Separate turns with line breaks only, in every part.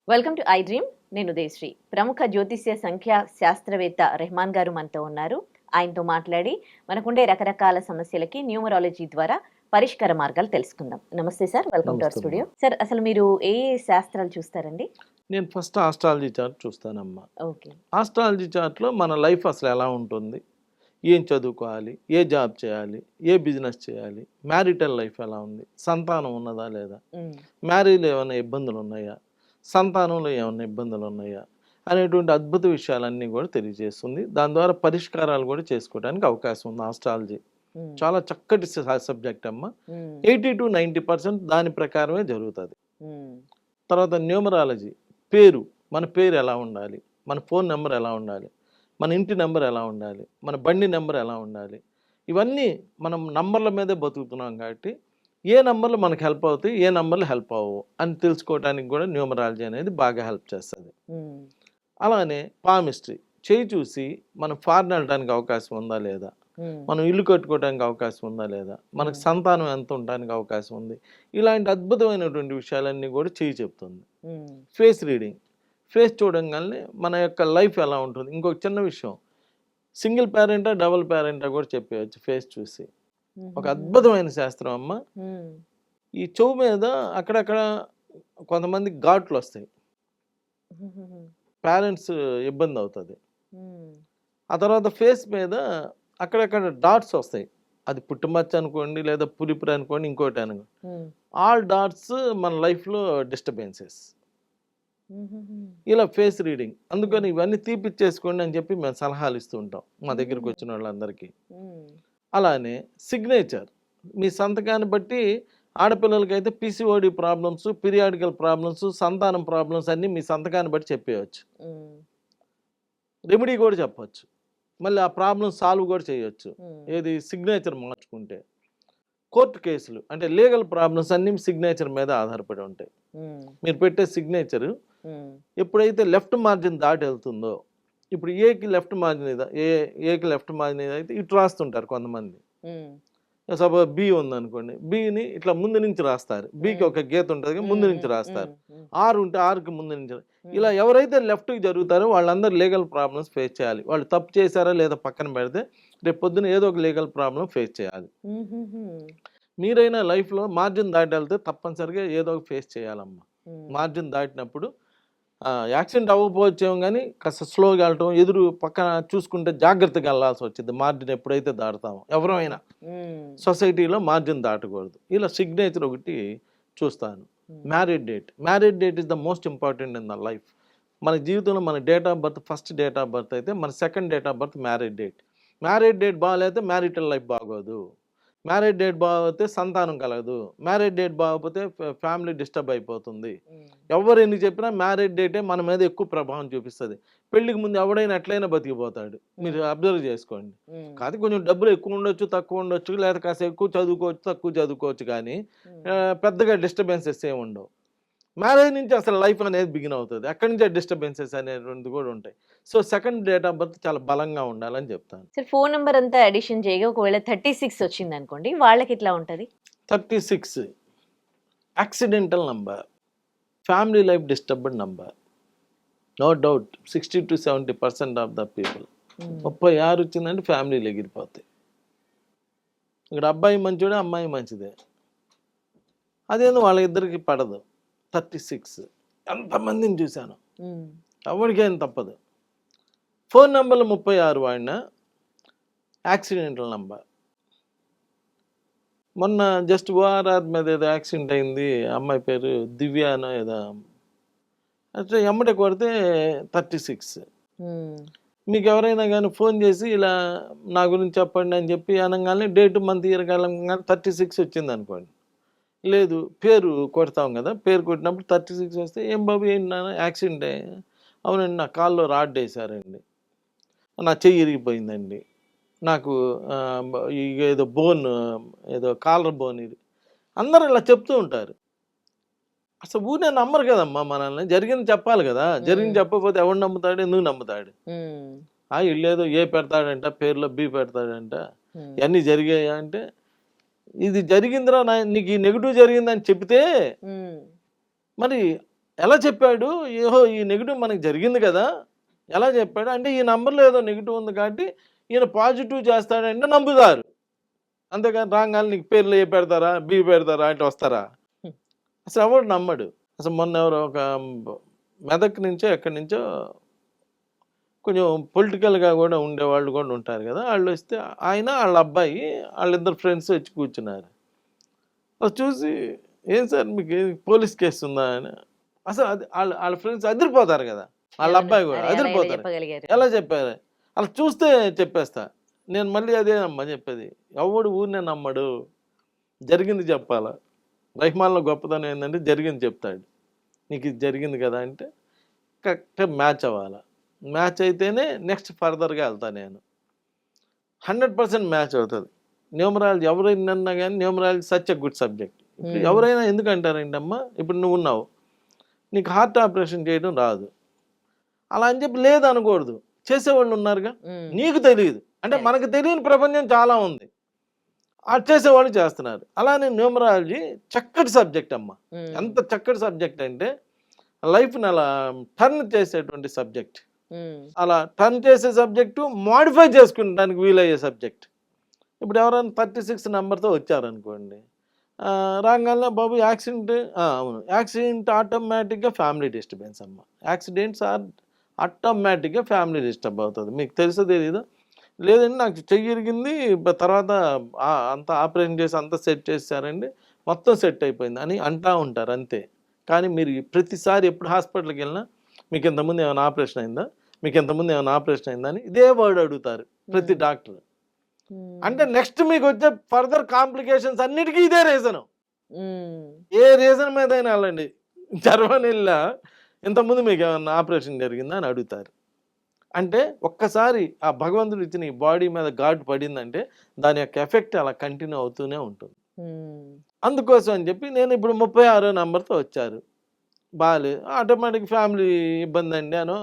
Welcome to I dream. నేను ఉదయశ్రీ. ప్రముఖ జ్యోతిష్య సంఖ్యా శాస్త్రవేత్త రెహమాన్ గారు మనతో ఉన్నారు. ఆయనతో మాట్లాడి మనకుండే రకరకాల సమస్యలకి న్యూమరాలజీ ద్వారా పరిష్కార మార్గాలు తెలుసుకుందాం. నమస్తే sir, welcome to our
Namaste
studio.
అమ్మా.
సార్, అసలు మీరు ఏ శాస్త్రాలు చూస్తారండి?
నేను ఫస్ట్ ఆస్ట్రాలజీ చార్ట్ చూస్తానమ్మా.
ఓకే.
ఆస్ట్రాలజీ చార్ట్లో మన లైఫ్ అసలు ఎలా ఉంటుంది, ఏం చదువుకోవాలి, ఏ జాబ్ చేయాలి, ఏ బిజినెస్ చేయాలి, మ్యారిటల్ లైఫ్ ఎలా ఉంది, సంతానం ఉన్నదా లేదా, మ్యారేజ్లో ఏమైనా ఇబ్బందులు ఉన్నాయా, సంతానంలో ఏమైనా ఇబ్బందులు ఉన్నాయా అనేటువంటి అద్భుత విషయాలన్నీ కూడా తెలియజేస్తుంది. దాని ద్వారా పరిష్కారాలు కూడా చేసుకోవడానికి అవకాశం ఉంది. ఆస్ట్రాలజీ చాలా చక్కటి సబ్జెక్ట్ అమ్మ. 80-90% దాని ప్రకారమే జరుగుతుంది. తర్వాత న్యూమరాలజీ, పేరు, మన పేరు ఎలా ఉండాలి, మన ఫోన్ నెంబర్ ఎలా ఉండాలి, మన ఇంటి నెంబర్ ఎలా ఉండాలి, మన బండి నెంబర్ ఎలా ఉండాలి, ఇవన్నీ మనం నంబర్ల మీదే బతుకుతున్నాం కాబట్టి ఏ నంబర్లు మనకు హెల్ప్ అవుతాయి, ఏ నంబర్లు హెల్ప్ అవ్వవు అని తెలుసుకోవడానికి కూడా న్యూమరాలజీ అనేది బాగా హెల్ప్ చేస్తుంది. అలానే పామిస్ట్రీ, చేయి చూసి మనం ఫారిన్ వెళ్ళడానికి అవకాశం ఉందా లేదా, మనం ఇల్లు కట్టుకోవడానికి అవకాశం ఉందా లేదా, మనకు సంతానం ఎంత ఉండడానికి అవకాశం ఉంది, ఇలాంటి అద్భుతమైనటువంటి విషయాలన్నీ కూడా చేయి చెప్తుంది. ఫేస్ రీడింగ్, ఫేస్ చూడంగానే మన యొక్క లైఫ్ ఎలా ఉంటుంది. ఇంకొక చిన్న విషయం, సింగిల్ పేరెంటా డబుల్ పేరెంటా కూడా చెప్పేయచ్చు ఫేస్ చూసి. ఒక అద్భుతమైన శాస్త్రం అమ్మ. ఈ చెవు మీద అక్కడక్కడ కొంతమంది ఘాట్లు వస్తాయి, పేరెంట్స్ ఇబ్బంది అవుతుంది. ఆ తర్వాత ఫేస్ మీద అక్కడక్కడ డాట్స్ వస్తాయి, అది పుట్టుమచ్చ అనుకోండి లేదా పులిపురి అనుకోండి ఇంకోటి అనుకోండి. ఆల్ డాట్స్ మన లైఫ్లో డిస్టర్బెన్సెస్. ఇలా ఫేస్ రీడింగ్, అందుకని ఇవన్నీ తీపిచ్చేసుకోండి అని చెప్పి మేము సలహాలు ఇస్తూ ఉంటాం మా దగ్గరికి వచ్చిన వాళ్ళందరికీ. అలానే సిగ్నేచర్, మీ సంతకాన్ని బట్టి ఆడపిల్లలకైతే పిసిఓడి ప్రాబ్లమ్స్, పీరియాడికల్ ప్రాబ్లమ్స్, సంతానం ప్రాబ్లమ్స్ అన్నీ మీ సంతకాన్ని బట్టి చెప్పేయచ్చు. రెమెడీ కూడా చెప్పచ్చు, మళ్ళీ ఆ ప్రాబ్లం సాల్వ్ కూడా చేయొచ్చు. ఏది సిగ్నేచర్ మార్చుకుంటే. కోర్టు కేసులు అంటే లీగల్ ప్రాబ్లమ్స్ అన్నీ సిగ్నేచర్ మీద ఆధారపడి ఉంటాయి. మీరు పెట్టే సిగ్నేచర్ ఎప్పుడైతే లెఫ్ట్ మార్జిన్ దాటి వెళ్తుందో, ఇప్పుడు ఏకి లెఫ్ట్ మార్జిన్ ఏకి లెఫ్ట్ మార్జిన్ అయితే ఇటు రాస్తుంటారు కొంతమంది. సపోజ్ బి ఉందనుకోండి, బిని ఇట్లా ముందు నుంచి రాస్తారు, బికి ఒక గీత ఉంటుంది ముందు నుంచి రాస్తారు. ఆర్ ఉంటే ఆర్కి ముందు నుంచి. ఇలా ఎవరైతే లెఫ్ట్కి జరుగుతారో వాళ్ళందరూ లీగల్ ప్రాబ్లమ్స్ ఫేస్ చేయాలి. వాళ్ళు తప్పు చేశారా లేదా పక్కన పెడితే రేపు పొద్దున ఏదో ఒక లీగల్ ప్రాబ్లం ఫేస్ చేయాలి. మీరైనా లైఫ్లో మార్జిన్ దాటి వెళ్తే తప్పనిసరిగా ఏదో ఒక ఫేస్ చేయాలమ్మా. మార్జిన్ దాటినప్పుడు యాక్సిడెంట్ అవ్వకపోవచ్చేమో కానీ కాస్త స్లోగా వెళ్ళటం, ఎదురు పక్కన చూసుకుంటే జాగ్రత్తగా వెళ్ళాల్సి వచ్చింది. మార్జిన్ ఎప్పుడైతే దాటుతామో ఎవరైనా సొసైటీలో మార్జిన్ దాటకూడదు. ఇలా సిగ్నేచర్ ఒకటి చూస్తాను. Married date is the most important in the life. మన జీవితంలో మన date of birth first date of birth అయితే మన second date of birth married date బాగాలేతే మ్యారిటల్ లైఫ్ బాగోదు. మ్యారేజ్ డేట్ బాగోతే సంతానం కలగదు. మ్యారేజ్ డేట్ బాగోపోతే ఫ్యామిలీ డిస్టర్బ్ అయిపోతుంది. ఎవరు ఎన్ని చెప్పినా మ్యారేజ్ డేటే మన మీద ఎక్కువ ప్రభావం చూపిస్తుంది. పెళ్లికి ముందు ఎవడైనా ఎట్లయినా బతికిపోతాడు, మీరు అబ్జర్వ్ చేసుకోండి. కాదు కొంచెం డబ్బులు ఎక్కువ ఉండొచ్చు, తక్కువ ఉండొచ్చు, లేదా కాస్త ఎక్కువ చదువుకోవచ్చు, తక్కువ చదువుకోవచ్చు, కానీ పెద్దగా డిస్టర్బెన్సెస్ ఏమి ఉండవు. మ్యారేజ్ నుంచి అసలు లైఫ్ అనేది బిగిన్ అవుతుంది. అక్కడి నుంచి డిస్టర్బెన్సెస్ అనేటువంటిది కూడా ఉంటాయి. So second date of birth చాలా బలంగా ఉండాలని చెప్తాను.
సార్, ఫోన్ నంబర్ అంతా అడిషన్ చేయగా ఒకవేళ 36 వచ్చింది అనుకోండి, వాళ్ళకి ఎట్లా ఉంటది?
36 accidental number, family life disturbed number, no doubt 60-70% of the people. 36 వచ్చిందంటే ఫ్యామిలీలు ఎగిరిపోతాయి. ఇక్కడ అబ్బాయి మంచిదే, అమ్మాయి మంచిదే, అదేందో వాళ్ళ ఇద్దరికి పడదు. 36 ఎంతమందిని చూశాను, ఎవరికేం తప్పదు. ఫోన్ నెంబర్లు 36 వాడిన యాక్సిడెంటల్ నంబర్. మొన్న జస్ట్ ఓఆర్ఆర్ మీద ఏదో యాక్సిడెంట్ అయింది, అమ్మాయి పేరు దివ్యానో ఏదో, అట్లా ఎమ్మటే కొడితే 36. మీకు ఎవరైనా కానీ ఫోన్ చేసి ఇలా నా గురించి చెప్పండి అని చెప్పి అనగానే డేట్ మంత్ ఇయర్ కాలంగానే 36 వచ్చింది అనుకోండి. లేదు, పేరు కొడతాం కదా, పేరు కొట్టినప్పుడు 36 వస్తే ఏం బాబు ఏంటి నాన్న యాక్సిడెంట్? అవునండి, నా కాల్లో రాడ్ వేశారండి, నా చెయ్యి ఇరిగిపోయిందండి, నాకు ఏదో బోన్, ఏదో కాలర్ బోన్ ఇది. అందరూ ఇలా చెప్తూ ఉంటారు. అసలు ఊరినే నమ్మరు కదమ్మా మనల్ని. జరిగింది చెప్పాలి కదా, జరిగింది చెప్పకపోతే ఎవడు నమ్ముతాడు, ఎందుకు నమ్ముతాడు? వీళ్ళేదో ఏ పెడతాడంట, పేరులో బి పెడతాడంట, ఇవన్నీ జరిగాయా అంటే, ఇది జరిగిందిరా నీకు ఈ నెగిటివ్ జరిగిందని చెప్తే మరి ఎలా చెప్పాడు? ఏహో ఈ నెగిటివ్ మనకు జరిగింది కదా, ఎలా చెప్పాడు అంటే ఈ నంబర్లో ఏదో నెగిటివ్ ఉంది కాబట్టి ఈయన పాజిటివ్ చేస్తాడంటే నమ్ముతారు. అంతేగాని రాగానే నీకు పేర్లు ఏ పెడతారా, బి పెడతారా అంటే వస్తారా? అసలు ఎవడు నమ్మడు. అసలు మొన్న ఎవరో ఒక మెదక్ నుంచో ఎక్కడి నుంచో కొంచెం పొలిటికల్గా కూడా ఉండేవాళ్ళు కూడా ఉంటారు కదా, వాళ్ళు వస్తే ఆయన వాళ్ళ అబ్బాయి వాళ్ళిద్దరు ఫ్రెండ్స్ వచ్చి కూర్చున్నారు. అది చూసి ఏం సార్ మీకు పోలీస్ కేసు ఉందా అని. అసలు అది వాళ్ళ ఫ్రెండ్స్ అదిరిపోతారు కదా, వాళ్ళ అబ్బాయి కూడా అదిరిపోతారు. ఎలా చెప్పారు అలా చూస్తే చెప్పేస్తా నేను. మళ్ళీ అదే నమ్మ చెప్పేది, ఎవడు ఊరినే నమ్మడు, జరిగింది చెప్పాలా. రెహమాన్లో గొప్పతనం ఏంటంటే జరిగింది చెప్తాడు. నీకు ఇది జరిగింది కదా అంటే కరెక్ట్గా మ్యాచ్ అవ్వాలి. మ్యాచ్ అయితేనే నెక్స్ట్ ఫర్దర్గా వెళ్తాను నేను. 100% మ్యాచ్ అవుతుంది. న్యూమరాలజీ ఎవరైనా కానీ numerology such a good subject. ఇప్పుడు ఎవరైనా ఎందుకంటారంటే అమ్మా, ఇప్పుడు నువ్వు ఉన్నావు, నీకు హార్ట్ ఆపరేషన్ చేయడం రాదు, అలా అని చెప్పి లేదు అనకూడదు. చేసేవాళ్ళు ఉన్నారుగా, నీకు తెలియదు అంటే మనకు తెలియని ప్రపంచం చాలా ఉంది, అది చేసేవాళ్ళు చేస్తున్నారు. అలానే న్యూమరాలజీ చక్కటి సబ్జెక్ట్ అమ్మ. ఎంత చక్కటి సబ్జెక్ట్ అంటే లైఫ్ని అలా టర్న్ చేసేటువంటి సబ్జెక్ట్. అలా టర్న్ చేసే సబ్జెక్టు మోడిఫై చేసుకుంటానికి వీలయ్యే సబ్జెక్ట్. ఇప్పుడు ఎవరైనా 36 నెంబర్తో వచ్చారనుకోండి, రాగానే బాబు యాక్సిడెంట్, అవును యాక్సిడెంట్ ఆటోమేటిక్గా ఫ్యామిలీ డిస్టర్బెన్స్ అమ్మ. యాక్సిడెంట్స్ ఆర్ ఆటోమేటిక్గా ఫ్యామిలీ డిస్టర్బ్ అవుతుంది. మీకు తెలుసో తెలీదు, లేదండి నాకు చెయ్యి ఇరిగింది తర్వాత అంతా ఆపరేషన్ చేసి అంతా సెట్ చేశారండి, మొత్తం సెట్ అయిపోయింది అని అంటూ ఉంటారు అంతే. కానీ మీరు ప్రతిసారి ఎప్పుడు హాస్పిటల్కి వెళ్ళినా మీకు ఇంతకుముందు ఏమైనా ఆపరేషన్ అయిందా, మీకు ఇంతకుముందు ఏమైనా ఆపరేషన్ అయిందా అని ఇదే వర్డ్ అడుగుతారు ప్రతి డాక్టర్. అంటే నెక్స్ట్ మీకు వచ్చే ఫర్దర్ కాంప్లికేషన్స్ అన్నిటికీ ఇదే రీజను. ఏ రీజన్ మీద అయినా వెళ్ళండి, జ్వరం వెళ్ళా ఇంతకుముందు మీకు ఏమన్నా ఆపరేషన్ జరిగిందా అని అడుగుతారు. అంటే ఒక్కసారి ఆ భగవంతుడు ఇచ్చిన ఈ బాడీ మీద ఘాటు పడిందంటే దాని యొక్క ఎఫెక్ట్ అలా కంటిన్యూ అవుతూనే ఉంటుంది. అందుకోసం అని చెప్పి నేను ఇప్పుడు 36 నెంబర్తో వచ్చారు, బాగాలేదు, ఆటోమేటిక్ ఫ్యామిలీ ఇబ్బంది అండి అనో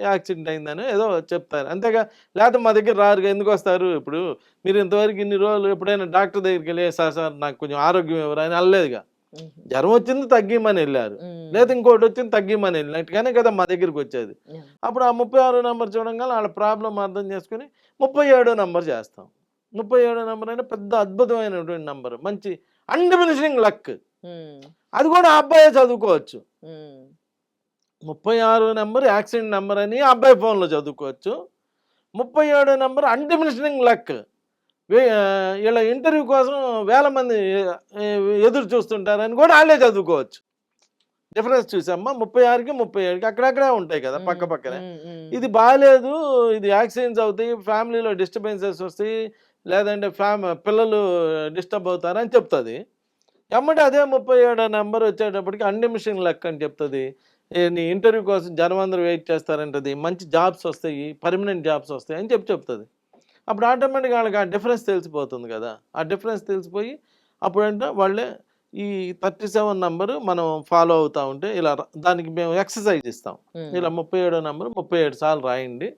యాక్సిడెంట్ అయిందనో ఏదో చెప్తారు అంతేగా. లేకపోతే మా దగ్గర రారుగా, ఎందుకు వస్తారు? ఇప్పుడు మీరు ఇంతవరకు ఇన్ని రోజులు ఎప్పుడైనా డాక్టర్ దగ్గరికి వెళ్ళి సార్ నాకు కొంచెం ఆరోగ్యం ఎవరు అని అనలేదుగా. జ్వరం వచ్చింది తగ్గిమని వెళ్ళారు, లేదా ఇంకోటి వచ్చింది తగ్గిమని వెళ్ళినట్టుగానే కదా మా దగ్గరికి వచ్చేది. అప్పుడు ఆ 36 నెంబర్ చూడంగా వాళ్ళ ప్రాబ్లం అర్థం చేసుకుని 37 నెంబర్ చేస్తాం. 37 నెంబర్ అంటే పెద్ద అద్భుతమైనటువంటి నెంబర్, మంచి అన్డిమినిషింగ్ లక్. అది కూడా ఆ అబ్బాయే చదువుకోవచ్చు. 36 నెంబర్ యాక్సిడెంట్ నెంబర్ అని అబ్బాయి ఫోన్లో చదువుకోవచ్చు. 37 నెంబర్ అన్డిమినిషింగ్ లక్. వీళ్ళ ఇంటర్వ్యూ కోసం వేల మంది ఎదురు చూస్తుంటారని కూడా వాళ్ళే చదువుకోవచ్చు. డిఫరెన్స్ చూసామ్మా, 36కి 37కి అక్కడక్కడే ఉంటాయి కదా పక్క పక్కనే. ఇది బాగాలేదు, ఇది యాక్సిడెంట్స్ అవుతాయి, ఫ్యామిలీలో డిస్టర్బెన్సెస్ వస్తాయి, లేదంటే పిల్లలు డిస్టర్బ్ అవుతారని చెప్తుంది. ఎమ్మటే అదే 37 నెంబర్ వచ్చేటప్పటికి అన్డిమిషింగ్ లక్ అని చెప్తుంది. నీ ఇంటర్వ్యూ కోసం జనం అందరూ వెయిట్ చేస్తారంటది, మంచి జాబ్స్ వస్తాయి, పర్మనెంట్ జాబ్స్ వస్తాయి అని చెప్తుంది. అప్పుడు ఆటోమేటిక్గా వాళ్ళకి ఆ డిఫరెన్స్ తెలిసిపోతుంది కదా. ఆ డిఫరెన్స్ తెలిసిపోయి అప్పుడంటే వాళ్ళే ఈ 37 నెంబరు మనం ఫాలో అవుతూ ఉంటే ఇలా దానికి మేము ఎక్సర్సైజ్ ఇస్తాం. ఇలా 37 నెంబర్ 37 సార్లు రాయండి,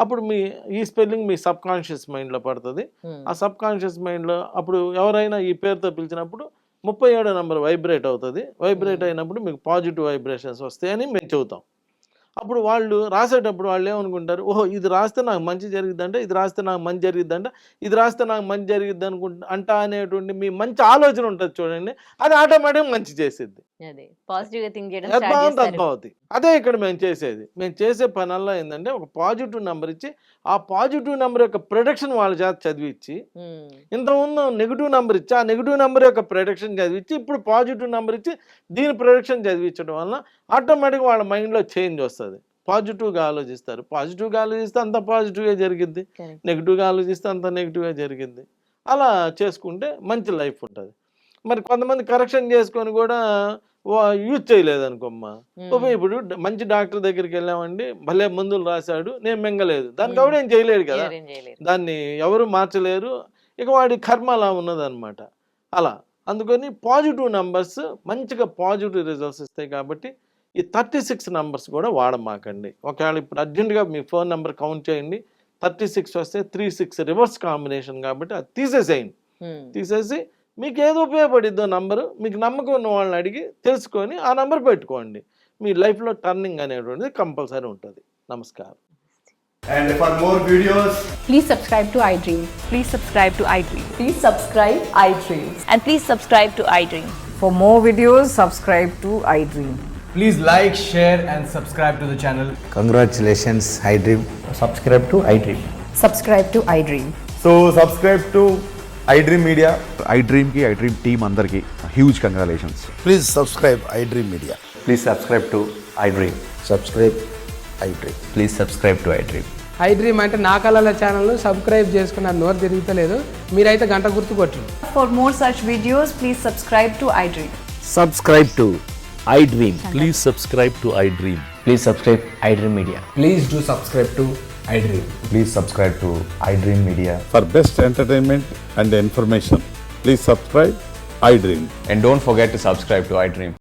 అప్పుడు మీ ఈ స్పెల్లింగ్ మీ సబ్ కాన్షియస్ మైండ్లో పడుతుంది. ఆ సబ్ కాన్షియస్ మైండ్లో అప్పుడు ఎవరైనా ఈ పేరుతో పిలిచినప్పుడు 37 నెంబర్ వైబ్రేట్ అవుతుంది. వైబ్రేట్ అయినప్పుడు మీకు పాజిటివ్ వైబ్రేషన్స్ వస్తాయని మేము చెబుతాం. అప్పుడు వాళ్ళు రాసేటప్పుడు వాళ్ళు ఏమనుకుంటారు, ఓహో ఇది రాస్తే నాకు మంచి జరిగిద్దంట, ఇది రాస్తే నాకు మంచి జరిగిద్దంట, ఇది రాస్తే నాకు మంచి జరిగిద్ది అంటా అనేటువంటి మీ మంచి ఆలోచన ఉంటుంది చూడండి, అది ఆటోమేటిక్గా మంచి చేసేది. అద్భుతం. అదే ఇక్కడ మేము చేసేది. మేము చేసే పనల్లా ఏంటంటే ఒక పాజిటివ్ నెంబర్ ఇచ్చి ఆ పాజిటివ్ నెంబర్ యొక్క ప్రొడక్షన్ వాళ్ళ చేత చదివించి, ఇంతకుముందు నెగిటివ్ నెంబర్ ఇచ్చి ఆ నెగిటివ్ నెంబర్ యొక్క ప్రొడక్షన్ చదివించి ఇప్పుడు పాజిటివ్ నెంబర్ ఇచ్చి దీని ప్రొడక్షన్ చదివించడం వల్ల ఆటోమేటిక్గా వాళ్ళ మైండ్లో చేంజ్ వస్తుంది. పాజిటివ్గా ఆలోచిస్తారు, పాజిటివ్గా ఆలోచిస్తే అంత పాజిటివ్గా జరిగిద్ది, నెగిటివ్గా ఆలోచిస్తే అంత నెగిటివ్గా జరిగిద్ది. అలా చేసుకుంటే మంచి లైఫ్ ఉంటుంది. మరి కొంతమంది కరెక్షన్ చేసుకొని కూడా యూజ్ చేయలేదు అనుకోమ్మా, ఇప్పుడు మంచి డాక్టర్ దగ్గరికి వెళ్ళామండి, భలే మందులు రాశాడు, నేను మింగలేదు, దానికి ఎవరు ఏం చేయలేడు కదా, దాన్ని ఎవరు మార్చలేరు, ఇక వాడి కర్మ అలా ఉన్నదన్నమాట. అలా అందుకని పాజిటివ్ నెంబర్స్ మంచిగా పాజిటివ్ రిజల్ట్స్ ఇస్తాయి. కాబట్టి ఈ 36 నెంబర్స్ కూడా వాడమాకండి. ఒకవేళ ఇప్పుడు అర్జెంటుగా మీ ఫోన్ నెంబర్ కౌంట్ చేయండి, 36 వస్తే 36 రివర్స్ కాంబినేషన్ కాబట్టి అది తీసేసేయండి. తీసేసి మీకు ఏది ఉపయోగపడిద్దో నంబరు మీకు నమ్మకం ఉన్న వాళ్ళని అడిగి తెలుసుకొని ఆ నెంబర్ పెట్టుకోండి. మీ లైఫ్లో టర్నింగ్ అనేటువంటిది కంపల్సరీ ఉంటుంది. నమస్కారం.
And for more videos,
Please subscribe to iDream.
Please subscribe to iDream.
Please subscribe iDream.
And please subscribe to iDream.
For more videos, subscribe to iDream.
please like, share, and subscribe to the channel.
Congratulations, iDream.
Subscribe to iDream.
Subscribe to iDream.
So subscribe to iDream Media.
iDream की iDream team अंदर की huge congratulations.
Please subscribe iDream Media.
Please subscribe to iDream.
Subscribe iDream.
Please subscribe to iDream.
iDream అంటే నా కళల channel subscribe చేసుకున్న నోరు తిరుగుతలేదు, మీరైతే గంట గుర్తు కొట్టండి.
For more such videos, please subscribe to iDream.
Subscribe to iDream.
Please subscribe to iDream.
Please subscribe iDream Media.
Please do subscribe to iDream.
Please subscribe to iDream Media.
For best entertainment and information, please subscribe iDream.
And don't forget to subscribe to iDream.